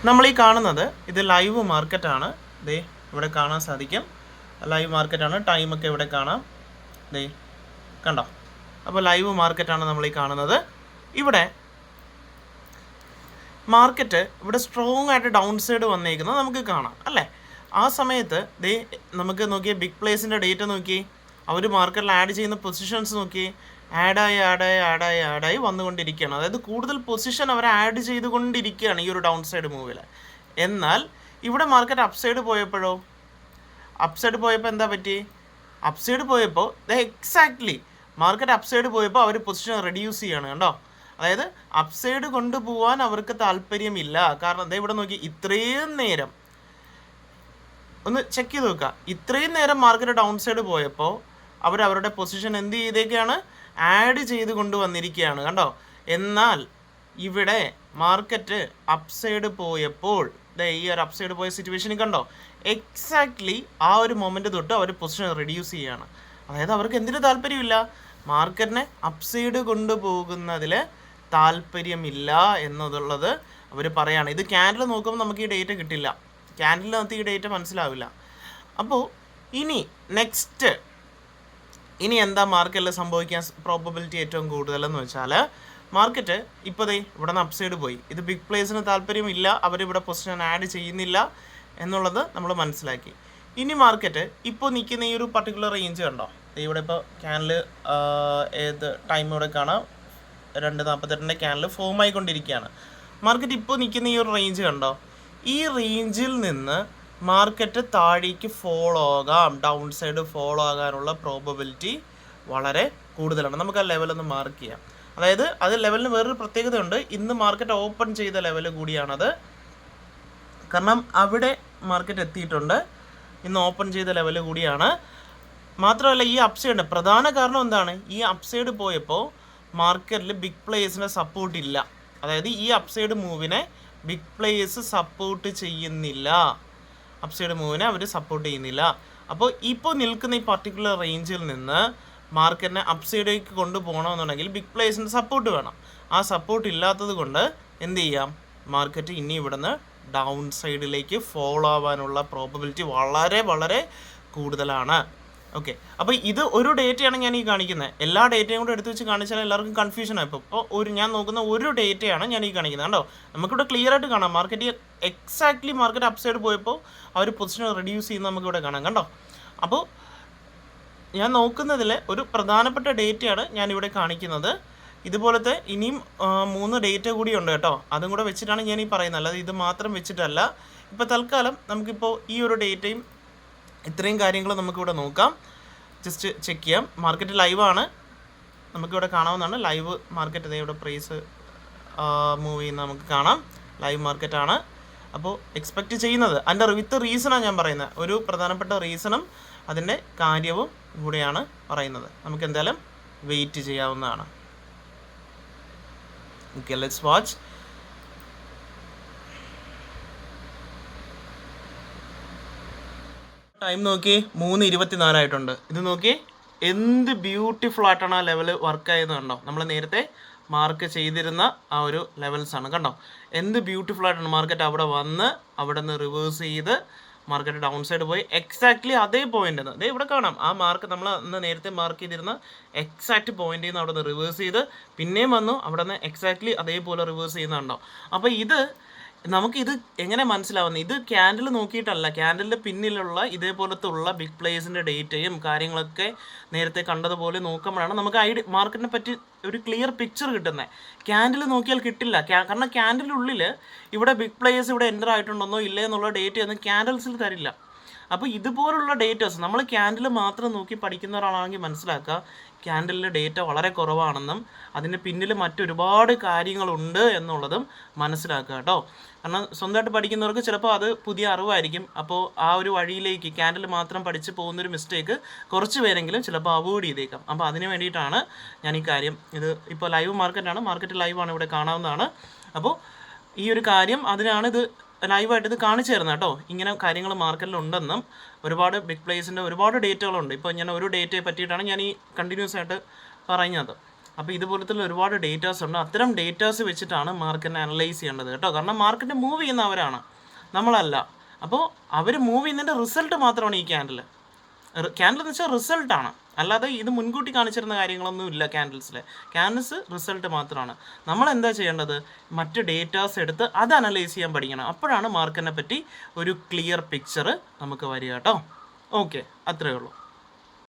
നമ്മൾ ഈ കാണുന്നത് ഇത് ലൈവ് മാർക്കറ്റാണ്. ദേ ഇവിടെ കാണാൻ സാധിക്കും, ലൈവ് മാർക്കറ്റാണ്. ടൈമൊക്കെ ഇവിടെ കാണാം, ദേ കണ്ടോ. അപ്പോൾ ലൈവ് മാർക്കറ്റാണ് നമ്മൾ ഈ കാണുന്നത്. ഇവിടെ മാർക്കറ്റ് ഇവിടെ സ്ട്രോങ് ആയിട്ട് ഡൗൺ സൈഡ് വന്നേക്കുന്നത് നമുക്ക് കാണാം അല്ലേ. ആ സമയത്ത് ദേ നമുക്ക് നോക്കിയേ, ബിഗ് പ്ലേസിൻ്റെ ഡേറ്റ നോക്കി, അവർ മാർക്കറ്റിൽ ആഡ് ചെയ്യുന്ന പൊസിഷൻസ് നോക്കി, ആഡായി വന്നുകൊണ്ടിരിക്കുകയാണ്. അതായത് കൂടുതൽ പൊസിഷൻ അവർ ആഡ് ചെയ്തുകൊണ്ടിരിക്കുകയാണ് ഈ ഒരു ഡൗൺ സൈഡ് മൂവിൽ. എന്നാൽ ഇവിടെ മാർക്കറ്റ് അപ്സൈഡ് പോയപ്പോൾ എന്താ പറ്റി? അപ്സൈഡ് പോയപ്പോൾ എക്സാക്ട്ലി മാർക്കറ്റ് അപ്സൈഡ് പോയപ്പോൾ അവർ പൊസിഷൻ റെഡ്യൂസ് ചെയ്യാണ് കണ്ടോ. അതായത് അപ്സൈഡ് കൊണ്ടുപോകാൻ അവർക്ക് താല്പര്യമില്ല. കാരണം എന്താ ഇവിടെ നോക്കി, ഇത്രയും നേരം ഒന്ന് ചെക്ക് ചെയ്ത് നോക്കുക, ഇത്രയും നേരം മാർക്കറ്റ് ഡൗൺ സൈഡ് പോയപ്പോൾ അവരുടെ പൊസിഷൻ എന്ത് ചെയ്തേക്കാണ്? ആഡ് ചെയ്ത് കൊണ്ടുവന്നിരിക്കുകയാണ് കണ്ടോ. എന്നാൽ ഇവിടെ മാർക്കറ്റ് അപ്സൈഡ് പോയപ്പോൾ ഈ ഒരു അപ്സൈഡ് പോയ സിറ്റുവേഷനിൽ കണ്ടോ, എക്സാക്ട്ലി ആ ഒരു മൊമെൻറ്റ് തൊട്ട് അവർ പൊസിഷൻ റെഡ്യൂസ് ചെയ്യുകയാണ്. അതായത് അവർക്ക് എന്തിനു താല്പര്യമില്ല? മാർക്കറ്റിനെ അപ്സൈഡ് കൊണ്ടുപോകുന്നതിൽ താല്പര്യമില്ല എന്നുള്ളത് അവർ പറയാണ്. ഇത് ക്യാൻഡിൽ നോക്കുമ്പോൾ നമുക്ക് ഈ ഡേറ്റ കിട്ടില്ല, ക്യാൻഡിലിനകത്ത് ഈ ഡേറ്റ മനസ്സിലാവില്ല. അപ്പോൾ ഇനി എന്താ മാർക്കറ്റിൽ സംഭവിക്കാൻ പ്രോബബിലിറ്റി ഏറ്റവും കൂടുതലെന്ന് വെച്ചാൽ, മാർക്കറ്റ് ഇപ്പോൾ ഇവിടെ നിന്ന് അപ്സൈഡ് പോയി, ഇത് ബിഗ് പ്ലേസിന് താല്പര്യമില്ല, അവരിവിടെ പൊസിഷൻ ആഡ് ചെയ്യുന്നില്ല എന്നുള്ളത് നമ്മൾ മനസ്സിലാക്കി. ഇനി മാർക്കറ്റ് ഇപ്പോൾ നിൽക്കുന്ന ഈ ഒരു പർട്ടിക്കുലർ റേഞ്ച് കണ്ടോ, ഇവിടെ ഇപ്പോൾ ക്യാനിൽ ഏത് ടൈം ഇവിടെ കാണാം, 2:48 ക്യാനിൽ ഫോം ആയിക്കൊണ്ടിരിക്കുകയാണ്. മാർക്കറ്റ് ഇപ്പോൾ നിൽക്കുന്ന ഈ ഒരു റേഞ്ച് കണ്ടോ, ഈ റേഞ്ചിൽ നിന്ന് മാർക്കറ്റ് താഴേക്ക് ഫോളോ ആകാം, ഡൗൺ സൈഡ് ഫോളോ ആകാനുള്ള പ്രോബബിലിറ്റി വളരെ കൂടുതലാണ്. നമുക്ക് ആ ലെവലൊന്ന് മാർക്ക് ചെയ്യാം. അതായത് അത് ലെവലിന് വേറൊരു പ്രത്യേകതയുണ്ട്, ഇന്ന് മാർക്കറ്റ് ഓപ്പൺ ചെയ്ത ലെവൽ കൂടിയാണത്. കാരണം അവിടെ മാർക്കറ്റ് എത്തിയിട്ടുണ്ട്, ഇന്ന് ഓപ്പൺ ചെയ്ത ലെവൽ കൂടിയാണ്. മാത്രമല്ല ഈ അപ്സൈഡ് പ്രധാന കാരണം എന്താണ്? ഈ അപ്സൈഡ് പോയപ്പോൾ മാർക്കറ്റിൽ ബിഗ് പ്ലേയേഴ്സിനെ സപ്പോർട്ട് ഇല്ല. അതായത് ഈ അപ്സൈഡ് മൂവിനെ ബിഗ് പ്ലേയേഴ്സ് സപ്പോർട്ട് ചെയ്യുന്നില്ല, അപ്സൈഡ് മൂവിനെ അവർ സപ്പോർട്ട് ചെയ്യുന്നില്ല. അപ്പോൾ ഇപ്പോൾ നിൽക്കുന്ന ഈ പർട്ടിക്കുലർ റേഞ്ചിൽ നിന്ന് മാർക്കറ്റിനെ അപ്സൈഡിലേക്ക് കൊണ്ടുപോകണമെന്നുണ്ടെങ്കിൽ ബിഗ് പ്ലേയേഴ്സിൻ്റെ സപ്പോർട്ട് വേണം. ആ സപ്പോർട്ട് ഇല്ലാത്തത് കൊണ്ട് എന്ത് ചെയ്യാം, മാർക്കറ്റ് ഇനി ഇവിടുന്ന് ഡൗൺ സൈഡിലേക്ക് ഫോളോ ആവാനുള്ള പ്രോബബിലിറ്റി വളരെ വളരെ കൂടുതലാണ്. ഓക്കെ, അപ്പോൾ ഇത് ഒരു ഡേറ്റയാണ് ഞാൻ ഈ കാണിക്കുന്നത്. എല്ലാ ഡേറ്റയും കൂടെ എടുത്ത് വെച്ച് കാണിച്ചാൽ എല്ലാവർക്കും കൺഫ്യൂഷനാണ്. ഇപ്പോൾ ഞാൻ നോക്കുന്ന ഒരു ഡേറ്റയാണ് ഞാൻ ഈ കാണിക്കുന്നത് കണ്ടോ. നമുക്കിവിടെ ക്ലിയർ ആയിട്ട് കാണാം, മാർക്കറ്റ് എക്സാക്ട്ലി മാർക്കറ്റ് അപ്സൈഡ് പോയപ്പോൾ അവർ പൊസിഷൻ റെഡ്യൂസ് ചെയ്യുന്നത് നമുക്കിവിടെ കാണാം കണ്ടോ. അപ്പോൾ ഞാൻ നോക്കുന്നതിൽ ഒരു പ്രധാനപ്പെട്ട ഡേറ്റയാണ് ഞാനിവിടെ കാണിക്കുന്നത്. ഇതുപോലത്തെ ഇനിയും 3 ഡേറ്റ കൂടിയുണ്ട് കേട്ടോ, അതും കൂടെ വെച്ചിട്ടാണ് ഞാൻ ഈ പറയുന്നത്, അല്ലാതെ ഇത് മാത്രം വെച്ചിട്ടല്ല. ഇപ്പോൾ തൽക്കാലം നമുക്കിപ്പോൾ ഈ ഒരു ഡേറ്റയും ഇത്രയും കാര്യങ്ങൾ നമുക്കിവിടെ നോക്കാം. ജസ്റ്റ് ചെക്ക് ചെയ്യാം. മാർക്കറ്റ് ലൈവാണ്, നമുക്കിവിടെ കാണാവുന്നതാണ്. ലൈവ് മാർക്കറ്റ് ഇവിടെ പ്രൈസ് മൂവ് ചെയ്യുന്നത് നമുക്ക് കാണാം, ലൈവ് മാർക്കറ്റാണ്. അപ്പോൾ എക്സ്പെക്റ്റ് ചെയ്യുന്നത് അതിൻ്റെ വിത്ത് റീസണാണ് ഞാൻ പറയുന്നത്, ഒരു പ്രധാനപ്പെട്ട റീസണും അതിൻ്റെ കാര്യവും കൂടെയാണ് പറയുന്നത്. നമുക്ക് എന്തായാലും വെയിറ്റ് ചെയ്യാവുന്നതാണ്. Okay, let's watch. ടൈം നോക്കി 3:24 ആയിട്ടുണ്ട്. ഇത് നോക്കി എന്ത് ബ്യൂട്ടിഫുൾ ആയിട്ടാണ് ആ ലെവൽ വർക്ക് ആയത് കണ്ടോ. നമ്മൾ നേരത്തെ മാർക്ക് ചെയ്തിരുന്ന ആ ഒരു ലെവൽസാണ് കണ്ടോ. എന്ത് ബ്യൂട്ടിഫുൾ ആയിട്ടാണ് മാർക്കറ്റ് അവിടെ വന്ന് അവിടെ നിന്ന് റിവേഴ്സ് ചെയ്ത് മാർക്കറ്റ് ഡൗൺ സൈഡ് പോയി. എക്സാക്ട്ലി അതേ പോയിന്റ് അതേ ഇവിടെ കാണാം, ആ മാർക്ക് നമ്മൾ അന്ന് നേരത്തെ മാർക്ക് ചെയ്തിരുന്ന എക്സാക്റ്റ് പോയിന്റിൽ നിന്ന് അവിടെ നിന്ന് റിവേഴ്സ് ചെയ്ത് പിന്നെയും വന്നു അവിടെ നിന്ന് എക്സാക്ട്ലി അതേപോലെ റിവേഴ്സ് ചെയ്യുന്നുണ്ടോ. അപ്പോൾ നമുക്കിത് എങ്ങനെ മനസ്സിലാവുന്നത്? ഇത് ക്യാൻഡിൽ നോക്കിയിട്ടല്ല, ക്യാൻഡിലിൻ്റെ പിന്നിലുള്ള ഇതേപോലത്തെ ഉള്ള ബിഗ് പ്ലേയേഴ്സിൻ്റെ ഡേറ്റയും കാര്യങ്ങളൊക്കെ നേരത്തെ കണ്ടതുപോലെ നോക്കുമ്പോഴാണ് നമുക്ക് മാർക്കറ്റിനെ പറ്റി ഒരു ക്ലിയർ പിക്ചർ കിട്ടുന്നത്. ക്യാൻഡിൽ നോക്കിയാൽ കിട്ടില്ല, കാരണം ക്യാൻഡിലുള്ളിൽ ഇവിടെ ബിഗ് പ്ലേയേഴ്സ് ഇവിടെ എൻ്റർ ആയിട്ടുണ്ടെന്നോ ഇല്ലേ എന്നുള്ള ഡേറ്റയൊന്നും ക്യാൻഡിൽസിൽ തരില്ല. അപ്പോൾ ഇതുപോലുള്ള ഡേറ്റസ് നമ്മൾ ക്യാൻഡിൽ മാത്രം നോക്കി പഠിക്കുന്ന ഒരാളാണെങ്കിൽ മനസ്സിലാക്കുക, ക്യാൻഡിലിൻ്റെ ഡേറ്റ വളരെ കുറവാണെന്നും അതിന് പിന്നിൽ മറ്റൊരുപാട് കാര്യങ്ങളുണ്ട് എന്നുള്ളതും മനസ്സിലാക്കുക കേട്ടോ. കാരണം സ്വന്തമായിട്ട് പഠിക്കുന്നവർക്ക് ചിലപ്പോൾ അത് പുതിയ അറിവായിരിക്കും. അപ്പോൾ ആ ഒരു വഴിയിലേക്ക് ക്യാൻഡിൽ മാത്രം പഠിച്ച് പോകുന്നൊരു മിസ്റ്റേക്ക് കുറച്ച് പേരെങ്കിലും ചിലപ്പോൾ അവോയ്ഡ് ചെയ്തേക്കാം. അപ്പോൾ അതിന് വേണ്ടിയിട്ടാണ് ഞാൻ ഈ കാര്യം, ഇത് ഇപ്പോൾ ലൈവ് മാർക്കറ്റാണ്, മാർക്കറ്റ് ലൈവാണ്, ഇവിടെ കാണാവുന്നതാണ്. അപ്പോൾ ഈ ഒരു കാര്യം അതിനാണ് ഇത് ലൈവായിട്ട് ഇത് കാണിച്ചു തരുന്നത് കേട്ടോ. ഇങ്ങനെ കാര്യങ്ങൾ മാർക്കറ്റിലുണ്ടെന്നും ഒരുപാട് ബിഗ് പ്ലേസിൻ്റെ ഒരുപാട് ഡേറ്റകളുണ്ട്. ഇപ്പോൾ ഞാൻ ഒരു ഡേറ്റയെ പറ്റിയിട്ടാണ് ഞാൻ ഈ കണ്ടിന്യൂസ് ആയിട്ട് പറയുന്നത്. അപ്പോൾ ഇതുപോലത്തെ ഒരുപാട് ഡേറ്റാസ് ഉണ്ട്. അത്തരം ഡേറ്റാസ് വെച്ചിട്ടാണ് മാർക്കറ്റിനെ അനലൈസ് ചെയ്യേണ്ടത് കേട്ടോ. കാരണം മാർക്കറ്റ് മൂവ് ചെയ്യുന്ന അവരാണ്, നമ്മളല്ല. അപ്പോൾ അവർ മൂവ് ചെയ്യുന്നതിൻ്റെ റിസൾട്ട് മാത്രമാണ് ഈ ക്യാൻഡിൽ. ക്യാൻഡിൽ എന്ന് വെച്ചാൽ റിസൾട്ടാണ്, അല്ലാതെ ഇത് മുൻകൂട്ടി കാണിച്ചിരുന്ന കാര്യങ്ങളൊന്നും ഇല്ല ക്യാൻഡിൽസിൽ. ക്യാൻഡിൽസ് റിസൾട്ട് മാത്രമാണ്. നമ്മൾ എന്താ ചെയ്യേണ്ടത്? മറ്റ് ഡേറ്റാസ് എടുത്ത് അത് അനലൈസ് ചെയ്യാൻ പഠിക്കണം. അപ്പോഴാണ് മാർക്കറ്റിനെ പറ്റി ഒരു ക്ലിയർ പിക്ചർ നമുക്ക് വരിക കേട്ടോ. ഓക്കെ, അത്രയേ ഉള്ളൂ.